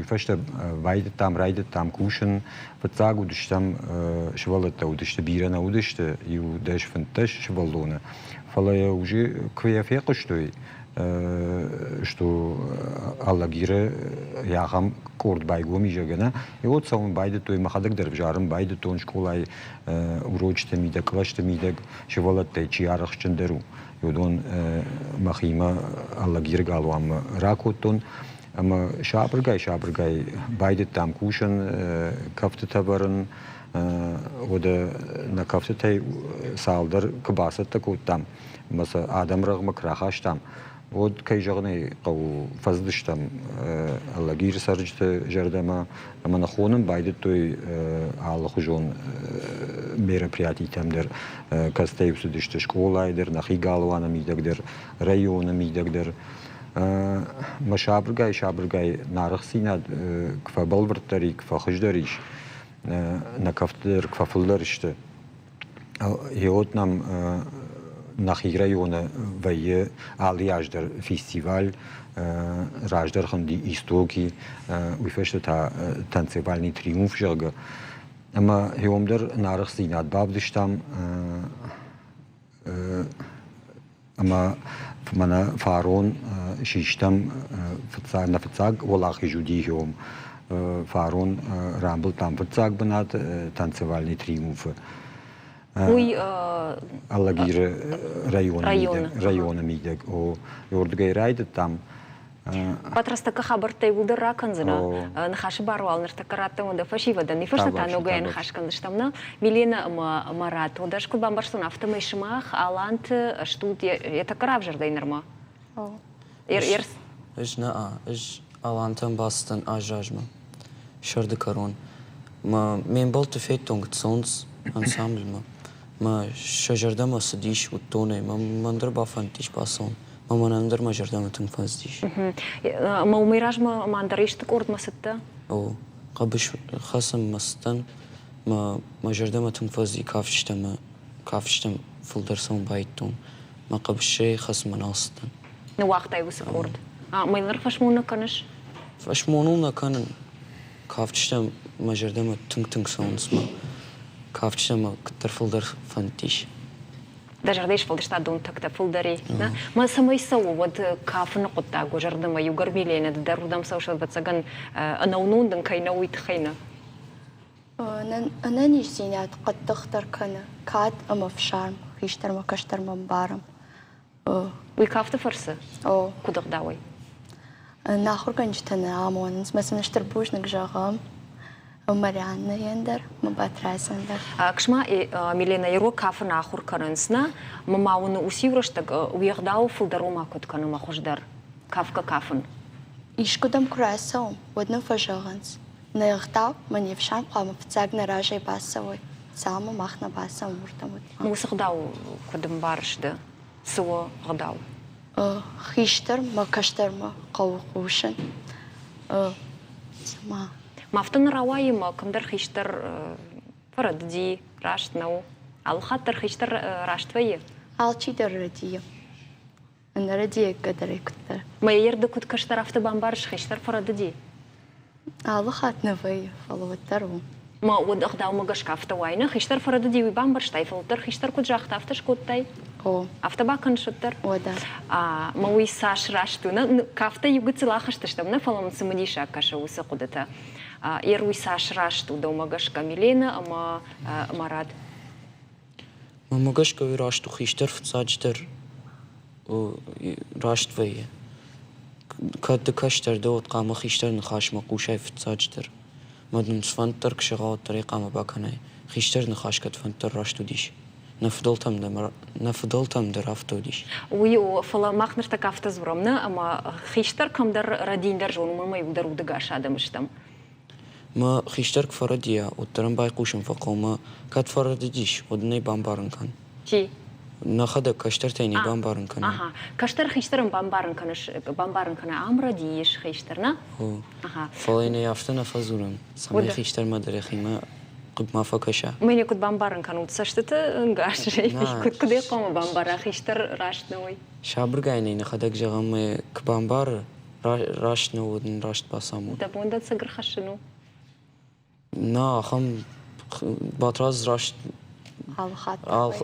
фашта вайдет там, райдет там кушен, фацагу дыштам живолыты удышты бирана удышты, и удыш фанташ живолона. Фала я уже квеяфека что Алагира яхам корд байгом ижагана. И вот сам байде той махадак дервжарым байде тон школай урочта мидак клашта мидак шевалаттай чиарах чендеру. Юдон махима Алагир галуам ракотон. Ама шабргай байде там кушан кафты табаран ода на кафты тай салдар кабасат такот там. Маса адам рагма крахаш там. Вот кайжагны кау фаздыштам Алагир саржты жардама ама нахонын байды той алхужон мероприятий тамдер кастайып судышты школайдер нахи галвана мидагдер района мидагдер шабргай нарахсина кфа балбыртари кфа хыждариш на кафтер кфа фылдарышты вот нам Нахи района вайе алияждар фестиваль раждар ханди истоки уйфешта та танцевальный триумф жага. Ама хеомдер нарах синат бабдыштам ама мана фарон шиштам на фцаг волахи жуди хеом фарон рамбл там фцаг банат танцевальный триумф. Алагир района мидек. Ордгай райдет там. Патрастака хабартай вулдар раканзына. Нахаши барвал нартакараттың ода фашивада. Нефашта таногай нахашкандыштамна. Милена марат. Одаш кулбан барштун автомайшымах алант штут етакарав жардайнырма. Ерс? Иж алантын бастын ажажма. Шарды карон. Мен бол туфейтон гтсонс ансамбльма. ما شجرده ما صدیش و تونه ما مندر با فنتیش باسون ما مندر ما جرده ما تنفذدیش ما وميراج ما مندريش تقورد ما ستة او قبش خاصم مستن ما جرده ما تنفذدی کافشتم فلدرسون بايتون ما قبش شيء خاص مناستن نواقت ايوس قورد ما ينر فشمونا كنش فشمونونا كان کافشتم ما جرده ما تنگ سونس ما Kafçama kıtır fıldır fantiş. Даже рдеш фалдышта дон такта фалдари. Ма самой сау вот кафе на кота гожардама югар билена дарудам саушал бацаган анаунундан кайна уитхайна. أنا نجزينات قد تختار كنا كات أما في شارم خيشتر ما كشتر من بارم ويكافت فرصة أو كودق داوي ناخر كنجتنا عمونس مثلا نشتر بوش نجاغام ومريانا يندر ما باتراس يندر كشما ميلينا يرو كافر ناخر كرنسنا مماون وسيورشتك ويغداو فلدرو ما كود كنا ما خوشدر كافكا كافن إيش قدام كراسهم ودنا فجاغنس نغتاو من يفشان قام فتاق نراجي باسوي سامو ماخنا باسا مرتمت وسغداو قدام بارشده سوا غداو خيشتر ما كشتر ما قوقوشن سما ما فتن رواي ما كمدر خيشتر فرد دي راشت نو على خاطر خيشتر راشت ويا على در رديه أنا رديه قدر يكتر ما يرد كنت كشتر أفت بامبارش خيشتر فرد دي على خاطر نفيه فلو الترو ما ود أخداو ما قش كافت واينا خيشتر فرد دي وبامبارش تاي فلتر خيشتر كنت جاخت أفتش كنت تاي أفت باكن شتر ودا ما ويساش راشتونا كافت يقول لاخش تشتمنا فلان سمديشا كشة وسقدتها يروي ساش راشتو دوما قش كاميلينا أما مراد ما قش كوي راشتو خيشتر فتساجتر راشت ويه كاد كشتر دوت قام خيشتر نخاش مقوشاي فتساجتر مدن سفنتر كشغاوت طريقة ما باكناي خيشتر نخاش كد فنتر راشتو ديش نفضلتم در افتو ديش ويو فلا ماخنر تكافت زورمنا أما خيشتر كم در ردين در جون ما يقدر ودقاش هذا مشتم ما خيشتر كفرديا وترم بايقوشم فقوما كاد فرديش ودني بامبارن كان كي ناخذ كشتر تاني بامبارن كان كشتر خيشتر بامبارن كانش بامبارن كان عمرو ديش خيشترنا فلين يافتنا فزورم سامي خيشتر ما دري خيما قب ما فكشة مني كنت بامبارن كانوا تسشتت انقاش كنت كده قام بامبارا خيشتر راشت نوي شابر قايني ناخذك جغم كبامبار راشت نو ودن راشت باسامو دبون ده تسقر خشنو نا خم باتراز راشت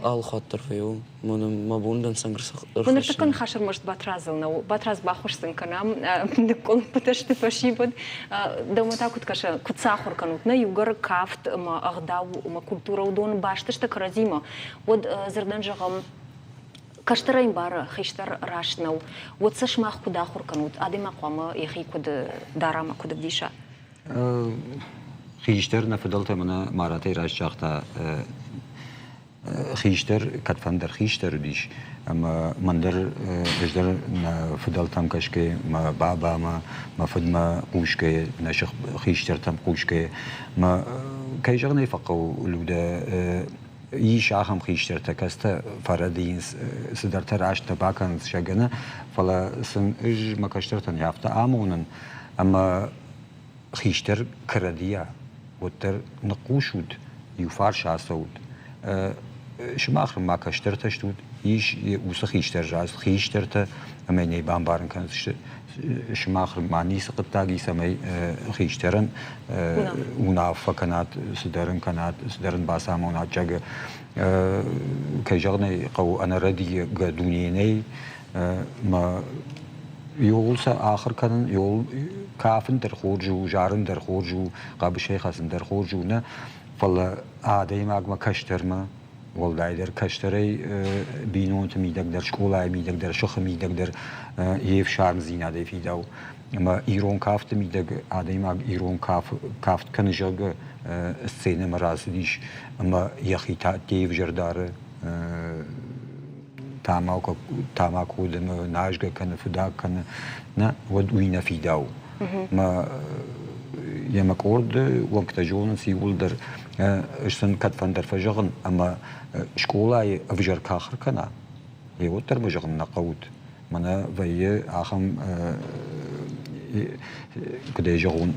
على خاطر فيو ما بوندن سنجر ونرتكن خشر مش باترازلنا باتراز باخوش سنكنام نقول بتشت فشيبد دوما تا كنت ساخر كنوتنا يوغر كافت ما أغداو ما كولتورا ودون باشتش تكرازيما ود زردن جغم كشترين بارا خيشتر راشنو وتسش ما خود آخر كنوت آدي ما قوما يخي كود دارا ما كود بديشا خيشتر نفضلت منا مراتي راش جاختا خيشتر كتفندر خيشتر ديش اما مندر اجدر فضلتم كشكي ما بابا ما فدما قوشكي نشخ خيشتر تم قوشكي ما كي جغني فقو لودا يش آخم خيشتر تكست فردين سدرت راش تباكن شجنا فلا سن اج ما كشترتن يافتا آمونن اما خيشتر كرديا وتر نقوشود يفار شاسود شماخر ما كشترت شتود يش وسخيشتر جاز خيشترت امني بامبارن كان شماخر معني سقطاقي سمي خيشترن ونافا كانت سدرن باسامونات جاگ كيجغني قو انا ردي قدونيني ما يولسا آخر كان يول كافن در خورجو جارن در خورجو قاب شيخ حسن در خورجو نه فلا عادي ما كشتر ما والله در كشتري بينونت ميدك در شكولا ميدك در شخ ميدك در يف شارم زينه دي في داو ما ايرون كافت ميدك عادي ما ايرون كافت كان جاگ السنه مراس ديش اما يخي تيف جردار تاماك ودم ناجق كان فداك كان نا ودوينا في داو ما يما كورد وقت جونس يقول در اشتن كتفن در فجغن اما شكولا افجر كاخر كنا يوتر بجغن نقود منا وي اخم كده جغون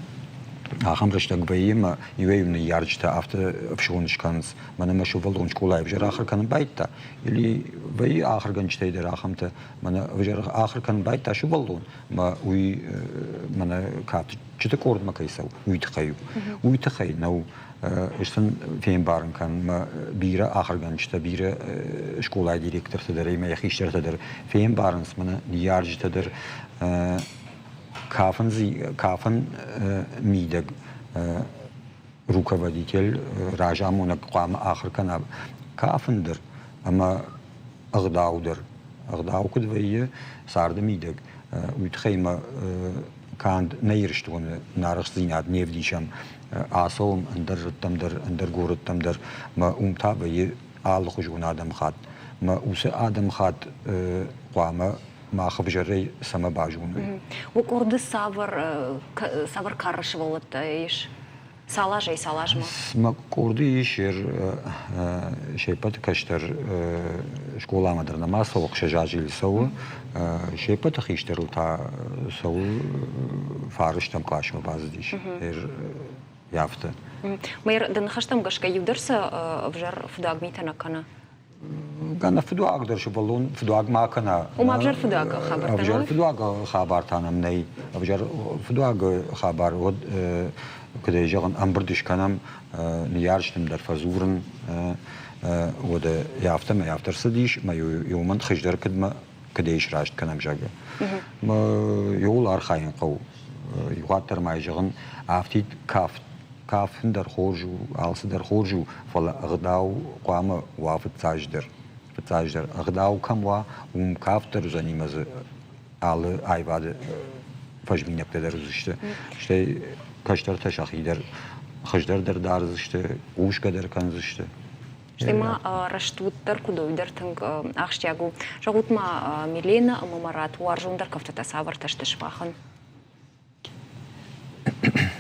آخام رشتق بایی ما یویم نیارج تا افت افشونش کنس من ما شو ولون شکولای بجر آخر کنن باید تا یلی بایی آخر گنج تای در آخام تا من بجر آخر کنن باید تا شو ولون ما وی من کافت چه کورد مکیسو ویت خیو نو اشتن فين بارن كان ما بيرة آخر جانش تبيرة شكولة ديريكتر تدري ما يخيشتر تدر فين بارن اسمنا ديارج تدر كافن ميدق руководитель راجعمونا قام آخر كان كافن در أما أغداو كده ويا صارد ميدق ويتخيم كان نيرشتون نارخ زينات نيفديشم آسوم اندر گورت تمدر ما تابعی آل خجون آدم خاد ما اوس آدم خاد قامه ما خفجری سما باجون و کورد ساور کارش ولت ایش سالاج ما کوردی شیر شیپت کشتر شکولا مدرنا ما سوق شجاجی سو شیپت خیشتر تا سو فارشتم قاش ما بازدیش يافته. مير دن خشتم قش كي يدرس أفجر فداق ميتنا كنا. كنا فداق درش بالون فداق ما كنا. وما أفجر فداق خبر. أفجر فداق خبر تانا مني أفجر فداق خبر ود كده يجون أمبردش كنام نيارش تم در فزورن ود يافته ما يافتر سديش ما يومن خجدر كده كده يشراشت كنام جاگه. ما يقول أرخاين قو يقاتر ما يجون عفتيد كافن در خورجو آلس در خورجو فلا أغداو قامة وافد تاجدر أغداو كم كافتر زني مز آل أيواد فجمين يقدر زشته شتى كشتر تشاخي در خجدر در دار زشته وش قدر كان زشته شتى ما رشتوت در كدو در تنگ أخشياغو شغوت ما ميلينا مرات وارجون در كفت تسافر تشتشفاخن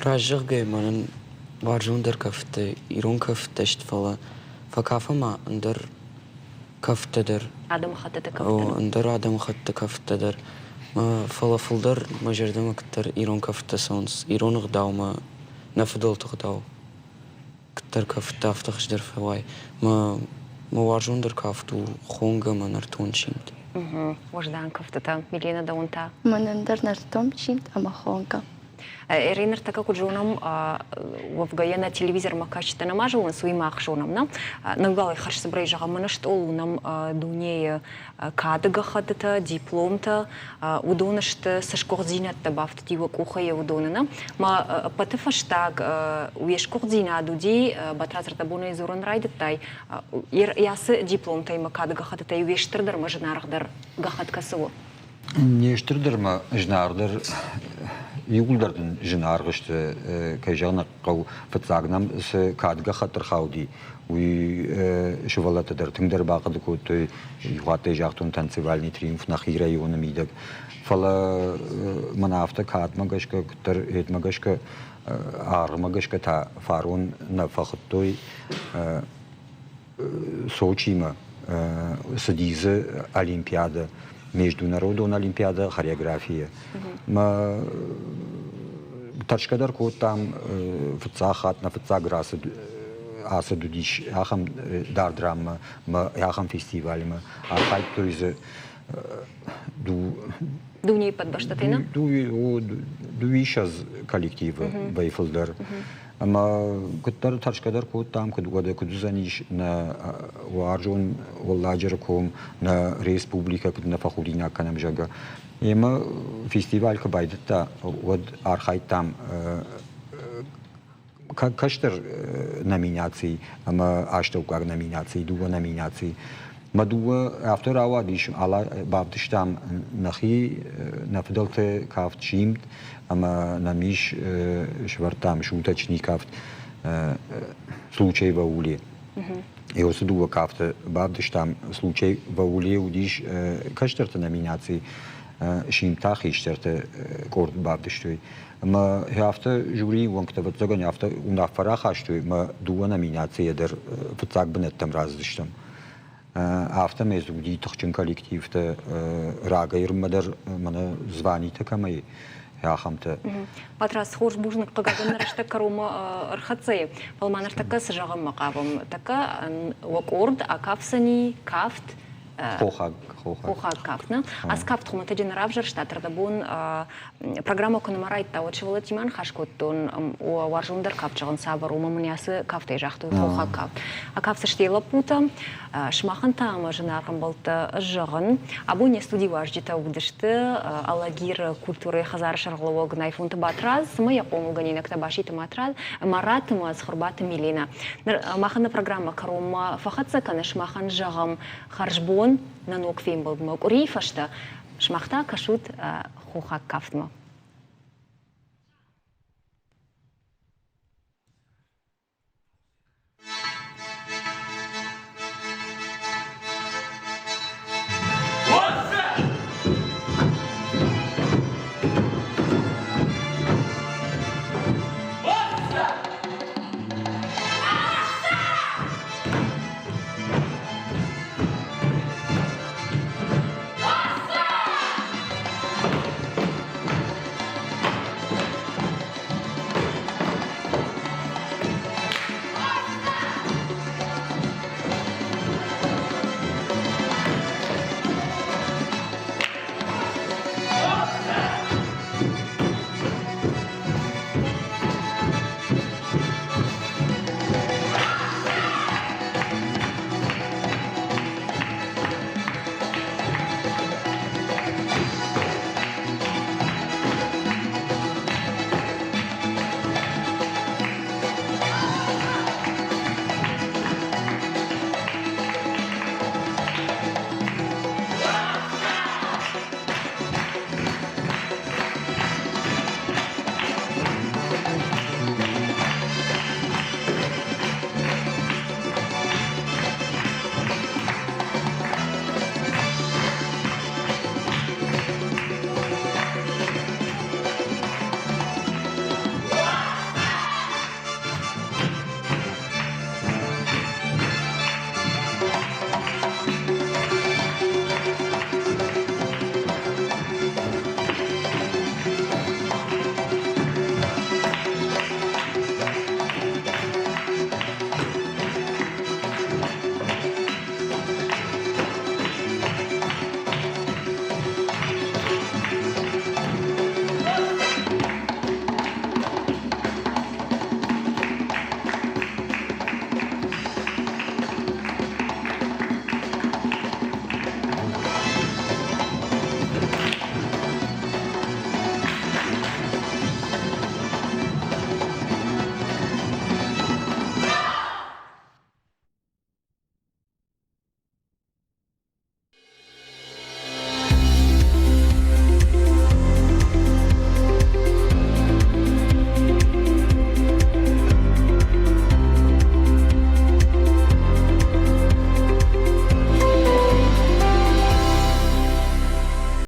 راجع جاي من وارجون در كفته يرون كفته اشتفلا فكافة ما اندر كفته در عدم خطة كفته أو اندر عدم خطة كفته در ما فلافل در ما جردم كتر يرون كفته سونس يرون غداو ما نفضل تغداو كتر كفته افتخش در فواي ما وارجون در كفتو خونجا ما نرتون شيمت وجدان كفته ميلينا دونتا من اندر نرتون شيمت أما خونجا Ирина така куджунам вовгаяна телевизор макачта намажулан суимах шонамна нагалы харш сбрейжага манашт олунам дуне кадыга хатата дипломта удонашт сашкординатта бафт дива кухая удонана ма патефаштаг уешкордина дуди батразрта буна изуран райдаттай ясы дипломта има кадыга хатата уештердер мажнаргдар гахаткасыво نيشتردر ما جناردر يقولدردن جنارغشت كجانا قو فتلاقنام س كادغا خطر خاودي وي شوالات در تندر باقد كوت يواتي جاختون تنسيفالني تريمف نخيرا يونا ميدك فلا منافتا كاد مغشك كتر هيت مغشك ار مغشك تا فارون نفختوي سوچيما سديزه олимпиада международная олимпиада хореография. Мы тачкадар кот там в цахат на фцаграс асадудиш ахам дар драма мы ахам фестиваль мы ахайт то из Дуни подбаштатина? Ду сейчас коллективы Байфилдер. Ама куттар тачкадар кот там кудугада кудузаниш на варжон волладжерком на республика кудна фахурина канам жага. Ема фестиваль кабайдта вот архай там каштер номинаций, ама аштовкар номинаций, дуга номинаций. مدوه افتر آوادیش علا بابتشتم نخی نفدلت کافت شیمت اما نمیش شورتام شو تچنی کافت случай в ауле. И осудува кафта бабдштам случай в ауле удиш каштерта номинации шимтах иштерта корд бабдштой. Ма хафта жюри вонкта вот загон хафта унафара хаштой ма дуа номинация дер фцак бнеттам раздштам. After me zudi tochen kollektiv de raga irmader mana званите камай яхамте. Патрас хорш бужник кагадан рашта карума архацей. Палманар така сжагам мaqabam така вакорд акафсани кафт Хохаг кафтна. Аз кафт хумата дженерав жар штатарда бун программа кономарайт та очевала тиман хашкоттон варжундар капчаган сабар умамунясы кафте жахту хохаг каф. А каф саштела пута шмахан тама женарган балта жаган. Абу не студии важдита угдышты алагир культуры хазар шаргловог найфунта батраз. Мы я помню ганинак табашита матраз. Марат маз хурбата милина. Махана программа карома фахатса канаш махан жагам харжбон на ног фимбл мок рифашта шмахта кашут хохаг кафтма.